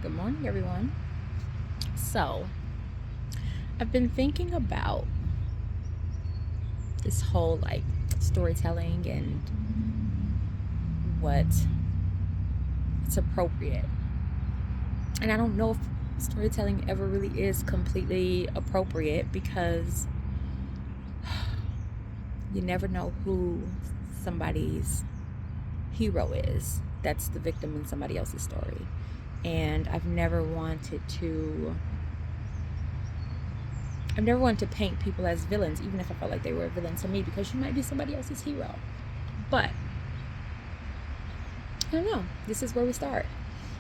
Good morning, everyone. So, I've been thinking about this whole storytelling and what it's appropriate. And I don't know if storytelling ever really is completely appropriate because you never know who somebody's hero is that's the victim in somebody else's story. And I've never wanted to paint people as villains, even if I felt like they were a villain to me, because you might be somebody else's hero. But I don't know. This is where we start.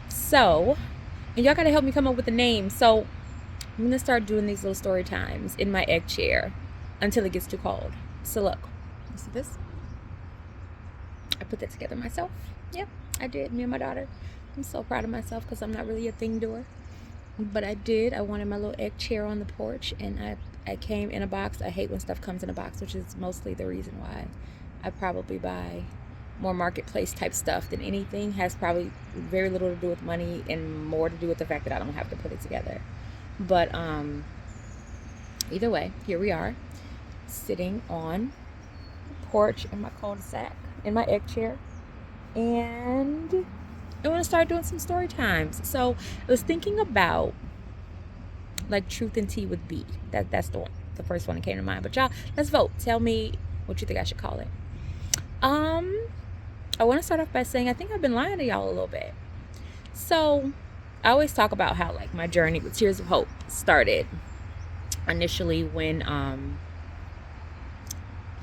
So, and y'all gotta help me come up with a name. So I'm gonna start doing these little story times in my egg chair until it gets too cold. So look, you see this? I put that together myself. Yep, I did. Me and my daughter. I'm so proud of myself because I'm not really a thing doer. But I did. I wanted my little egg chair on the porch, and I came in a box. I hate when stuff comes in a box, which is mostly the reason why I probably buy more marketplace type stuff than anything. Has probably very little to do with money and more to do with the fact that I don't have to put it together. But either way, here we are, sitting on the porch in my cul-de-sac, in my egg chair, and I want to start doing some story times. So I was thinking about like Truth and Tea with B. That's the first one that came to mind. But y'all, let's vote. Tell me what you think I should call it. I want to start off by saying I think I've been lying to y'all a little bit. So I always talk about how like my journey with Tears of Hope started initially when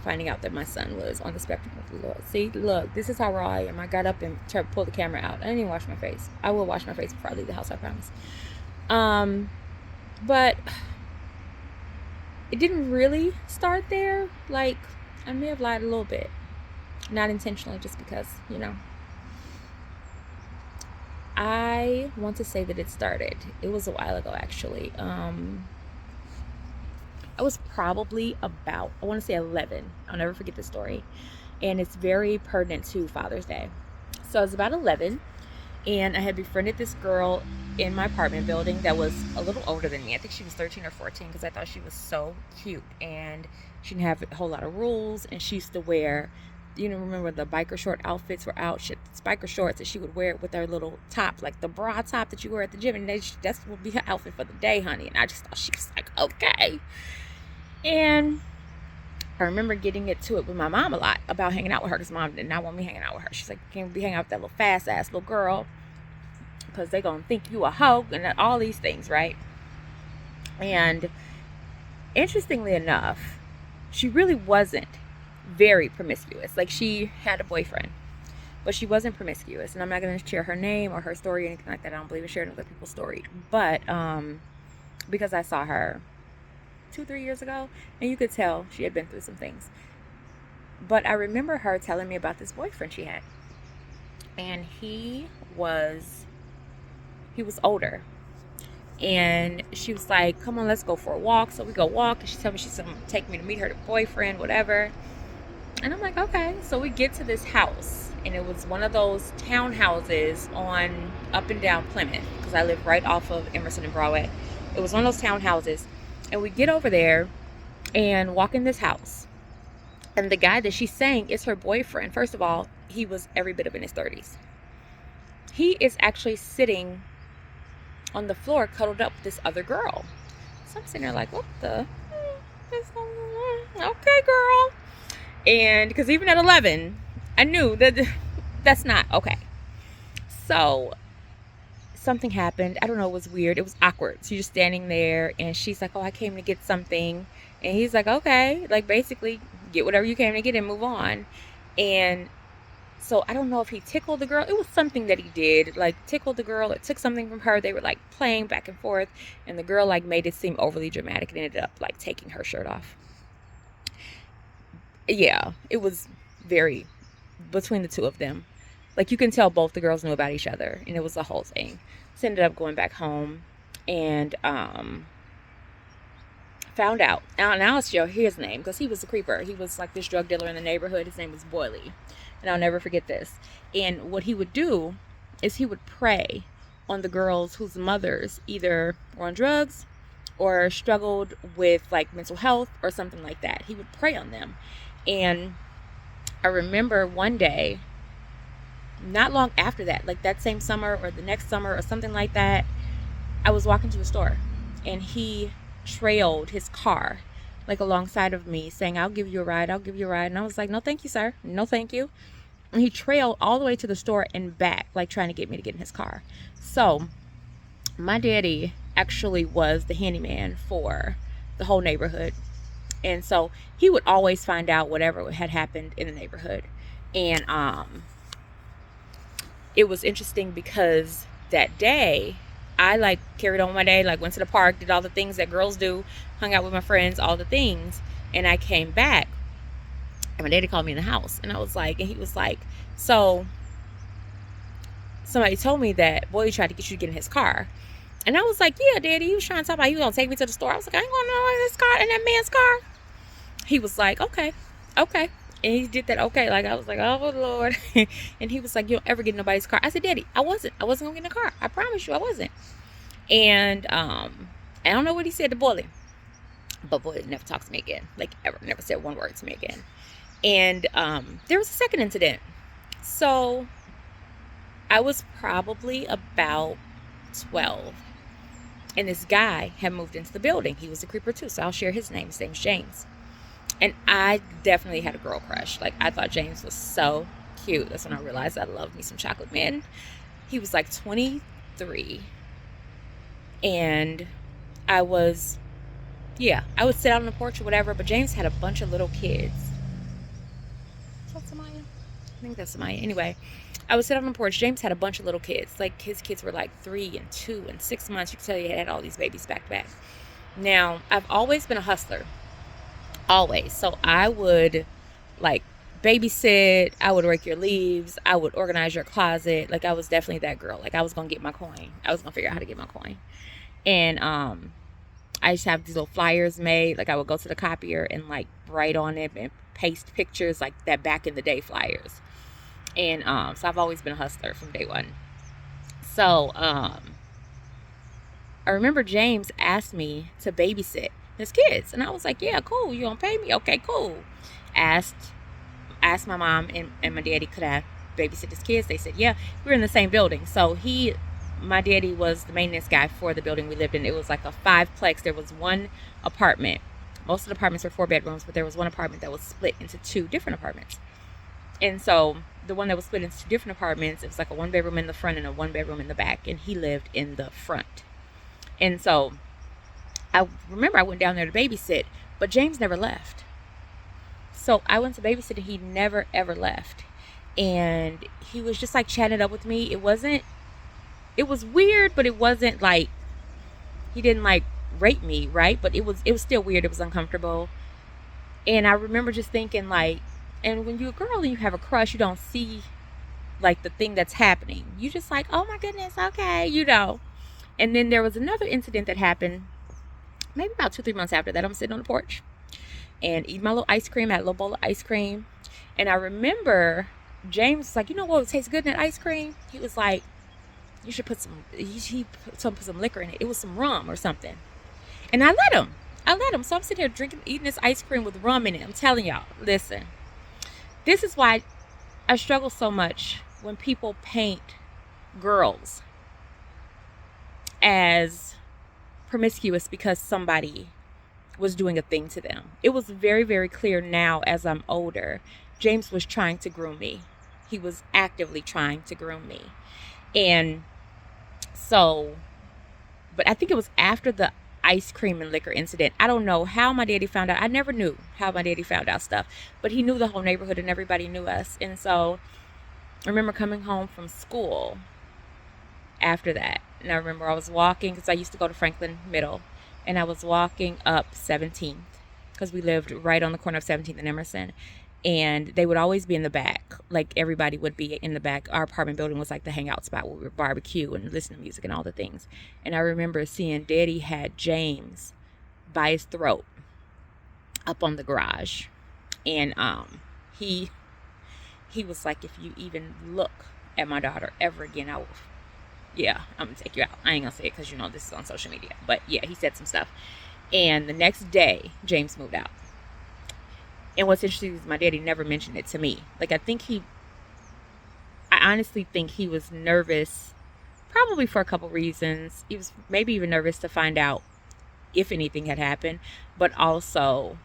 finding out that my son was on the spectrum of the Lord. See, look, this is how raw I am. I got up and tried to pull the camera out. I didn't even wash my face. I will wash my face before I leave the house, I promise. But it didn't really start there. Like, I may have lied a little bit. Not intentionally, just because, I want to say that it started. It was a while ago, actually. I was probably about, I want to say 11. I'll never forget this story. And it's very pertinent to Father's Day. So I was about 11, and I had befriended this girl in my apartment building that was a little older than me. I think she was 13 or 14 because I thought she was so cute. And she didn't have a whole lot of rules. And she used to wear, remember the biker short outfits were out? Biker shorts that she would wear with her little top, like the bra top that you wear at the gym. And that would be her outfit for the day, honey. And I just thought she was like, okay. And I remember getting into it with my mom a lot about hanging out with her because mom did not want me hanging out with her. She's like, you can't be hanging out with that little fast ass little girl because they're going to think you a hoe and all these things, right? And interestingly enough, she really wasn't very promiscuous. Like, she had a boyfriend, but she wasn't promiscuous. And I'm not going to share her name or her story or anything like that. I don't believe in sharing other people's story. But because I saw her 2-3 years ago, and you could tell she had been through some things. But I remember her telling me about this boyfriend she had, and he was older, and she was like, come on, let's go for a walk. So we go walk, and she told me she's gonna take me to meet her boyfriend, whatever. And I'm like, okay. So we get to this house, and it was one of those townhouses on up and down Plymouth, because I live right off of Emerson and Broadway. It was one of those townhouses. And we get over there and walk in this house. And the guy that she's saying is her boyfriend. First of all, he was every bit of in his 30s. He is actually sitting on the floor cuddled up with this other girl. So I'm sitting there like, what the? Okay, girl. And because even at 11, I knew that that's not okay. So something happened. I don't know. It was weird. It was awkward. So you're just standing there, and she's like, oh, I came to get something. And he's like, okay. Like, basically, get whatever you came to get and move on. And so I don't know if he tickled the girl. It was something that he did. Like, tickled the girl. It took something from her. They were, like, playing back and forth. And the girl, like, made it seem overly dramatic and ended up, like, taking her shirt off. Yeah. It was very, between the two of them. Like, you can tell both the girls knew about each other, and it was a whole thing. So ended up going back home and found out. Now I'll show his name because he was a creeper. He was like this drug dealer in the neighborhood. His name was Boyley, and I'll never forget this. And what he would do is he would pray on the girls whose mothers either were on drugs or struggled with like mental health or something like that. He would prey on them. And I remember one day, not long after that, like that same summer or the next summer or something like that, I was walking to the store and he trailed his car like alongside of me saying, I'll give you a ride, I'll give you a ride. And I was like, no, thank you, sir. No, thank you. And he trailed all the way to the store and back, like trying to get me to get in his car. So my daddy actually was the handyman for the whole neighborhood. And so he would always find out whatever had happened in the neighborhood. And it was interesting because that day I like carried on my day, like went to the park, did all the things that girls do, hung out with my friends, all the things. And I came back and my daddy called me in the house and I was like, and he was like, so somebody told me that boy tried to get you to get in his car. And I was like, yeah, daddy, he was trying to talk about he was going to take me to the store. I was like, I ain't going to know in this car, in that man's car. He was like, okay. And he did that, okay. Like, I was like, oh, Lord. And he was like, you don't ever get in nobody's car. I said, daddy, I wasn't going to get in the car. I promise you I wasn't. And I don't know what he said to Bully. But Bully never talked to me again. Like, ever. Never said one word to me again. And there was a second incident. So I was probably about 12. And this guy had moved into the building. He was a creeper too, so I'll share his name. His name's James. And I definitely had a girl crush. Like, I thought James was so cute. That's when I realized I loved me some chocolate men. He was like 23. And I would sit out on the porch or whatever, but James had a bunch of little kids. Is that Samaya? I think that's Samaya. Anyway, I would sit on the porch. James had a bunch of little kids. Like, his kids were like 3 and 2 and 6 months. You could tell he had all these babies back to back. Now, I've always been a hustler. Always. So I would like babysit. I would rake your leaves. I would organize your closet. Like, I was definitely that girl. Like, I was going to get my coin. I was going to figure out how to get my coin. And I used to have these little flyers made. Like, I would go to the copier and like write on it and paste pictures like that back in the day flyers. And so I've always been a hustler from day one. So I remember James asked me to babysit his kids. And I was like, yeah, cool. You gonna pay me? Okay, cool. Asked my mom and my daddy, could I babysit his kids? They said, yeah. We were in the same building. So my daddy was the maintenance guy for the building we lived in. It was like a 5-plex. There was one apartment. Most of the apartments were 4 bedrooms, but there was one apartment that was split into 2 different apartments. And so the one that was split into 2 different apartments, it was like a 1-bedroom in the front and a 1-bedroom in the back. And he lived in the front. And so I remember I went down there to babysit, but James never left. So I went to babysit and he never ever left. And he was just like chatting up with me. It was weird, but it wasn't like, he didn't like rape me, right? But it was still weird. It was uncomfortable. And I remember just thinking like, and when you're a girl and you have a crush, you don't see like the thing that's happening. You just like, oh my goodness, okay, you know. And then there was another incident that happened maybe about 2-3 months after that. I'm sitting on the porch and eating my little ice cream. I had a little bowl of ice cream. And I remember James was like, you know what would taste good in that ice cream? He was like, you should put some liquor in it. It was some rum or something. And I let him. So I'm sitting here eating this ice cream with rum in it. I'm telling y'all, listen, this is why I struggle so much when people paint girls as promiscuous because somebody was doing a thing to them. It was very, very clear now as I'm older, James was trying to groom me. He was actively trying to groom me. And so, but I think it was after the ice cream and liquor incident. I don't know how my daddy found out. I never knew how my daddy found out stuff, but he knew the whole neighborhood and everybody knew us. And so I remember coming home from school after that. And I remember I was walking, because I used to go to Franklin Middle, and I was walking up 17th, because we lived right on the corner of 17th and Emerson. And they would always be in the back. Like, everybody would be in the back. Our apartment building was like the hangout spot where we would barbecue and listen to music and all the things. And I remember seeing Daddy had James by his throat up on the garage. And he was like, if you even look at my daughter ever again, I will, yeah, I'm gonna take you out. I ain't gonna say it because this is on social media. But yeah, he said some stuff. And the next day, James moved out. And what's interesting is my daddy never mentioned it to me. Like, I honestly think he was nervous, probably for a couple reasons. He was maybe even nervous to find out if anything had happened, but also,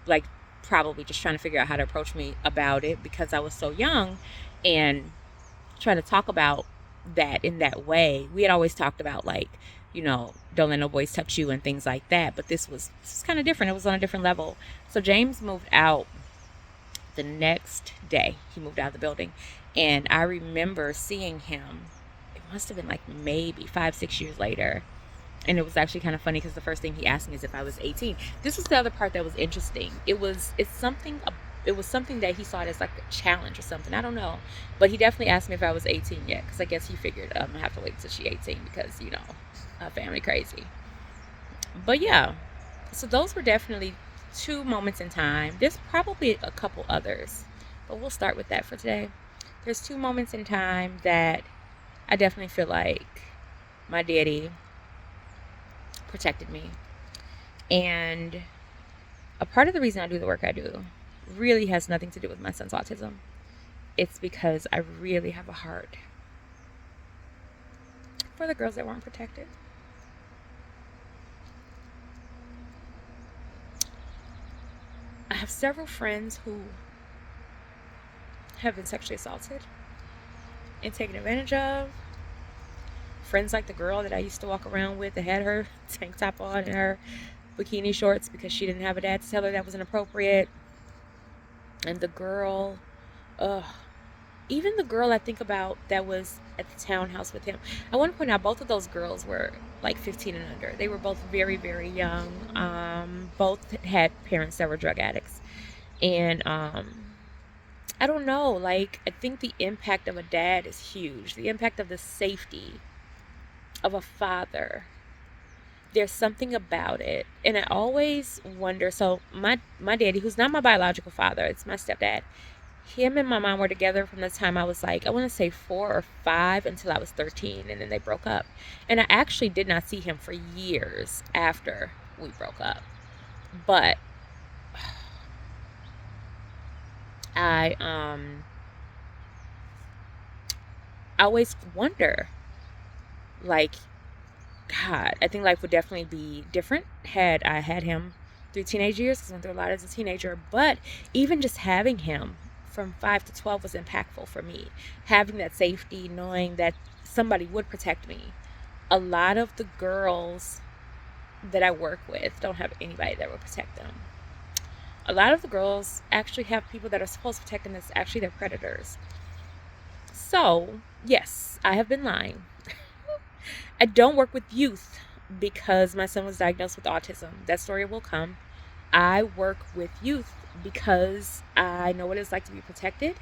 like, probably just trying to figure out how to approach me about it because I was so young, and trying to talk about that in that way. We had always talked about, like, don't let no boys touch you and things like that, but this was kind of different. It was on a different level. So James moved out the next day. He moved out of the building, and I remember seeing him. It must have been like maybe 5-6 years later. And it was actually kind of funny because the first thing he asked me is if I was 18. This was the other part that was interesting. It was something that he saw it as like a challenge or something. I don't know. But he definitely asked me if I was 18 yet, because I guess he figured I'm going to have to wait until she's 18 because, family crazy. But yeah, so those were definitely 2 moments in time. There's probably a couple others, but we'll start with that for today. There's 2 moments in time that I definitely feel like my daddy protected me. And a part of the reason I do the work I do really has nothing to do with my son's autism. It's because I really have a heart for the girls that weren't protected. I have several friends who have been sexually assaulted and taken advantage of. Friends like the girl that I used to walk around with that had her tank top on and her bikini shorts because she didn't have a dad to tell her that was inappropriate. And the girl, even the girl I think about that was at the townhouse with him. I want to point out both of those girls were like 15 and under. They were both very, very young. Both had parents that were drug addicts. And I don't know, like, I think the impact of a dad is huge. The impact of the safety of a father. There's something about it. And I always wonder, so my daddy, who's not my biological father, it's my stepdad, him and my mom were together from the time I was like, I want to say 4 or 5 until I was 13, and then they broke up. And I actually did not see him for years after we broke up. But I always wonder, like, God, I think life would definitely be different had I had him through teenage years, because I went through a lot as a teenager. But even just having him from 5 to 12 was impactful for me. Having that safety, knowing that somebody would protect me. A lot of the girls that I work with don't have anybody that would protect them. A lot of the girls actually have people that are supposed to protect them that's actually their predators. So, yes, I have been lying. I don't work with youth because my son was diagnosed with autism. That story will come. I work with youth because I know what it's like to be protected.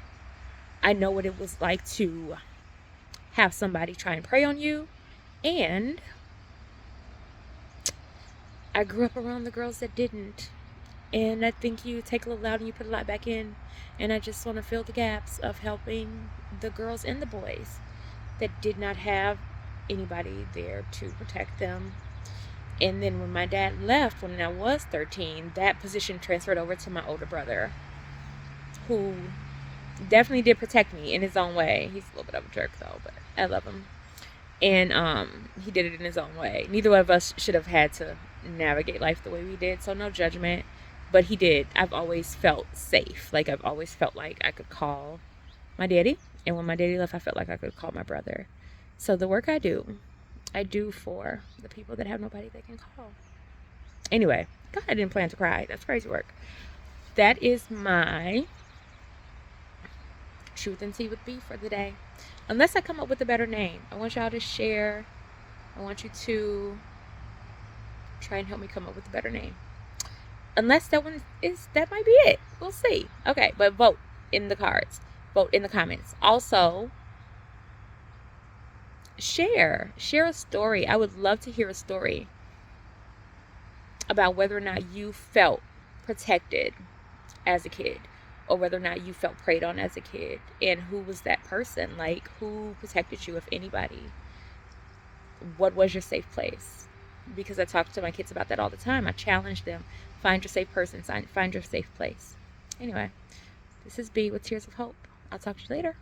I know what it was like to have somebody try and prey on you. And I grew up around the girls that didn't. And I think you take a little out and you put a lot back in. And I just want to fill the gaps of helping the girls and the boys that did not have anybody there to protect them. And then when my dad left when I was 13, that position transferred over to my older brother, who definitely did protect me in his own way. He's a little bit of a jerk though, but I love him. And he did it in his own way. Neither one of us should have had to navigate life the way we did, so no judgment. But he did. I've always felt safe. Like, I've always felt like I could call my daddy. And when my daddy left, I felt like I could call my brother. So the work I do for the people that have nobody they can call. Anyway, God, I didn't plan to cry. That's crazy work. That is my truth and tea with B for the day. Unless I come up with a better name, I want y'all to share. I want you to try and help me come up with a better name. Unless that might be it. We'll see. Okay, but vote in the cards. Vote in the comments. Also, share a story. I would love to hear a story about whether or not you felt protected as a kid, or whether or not you felt preyed on as a kid, and who was that person, like who protected you, if anybody. what was your safe place? Because I talk to my kids about that all the time. I challenge them. Find your safe person. Find your safe place. Anyway, this is B with Tears of Hope. I'll talk to you later.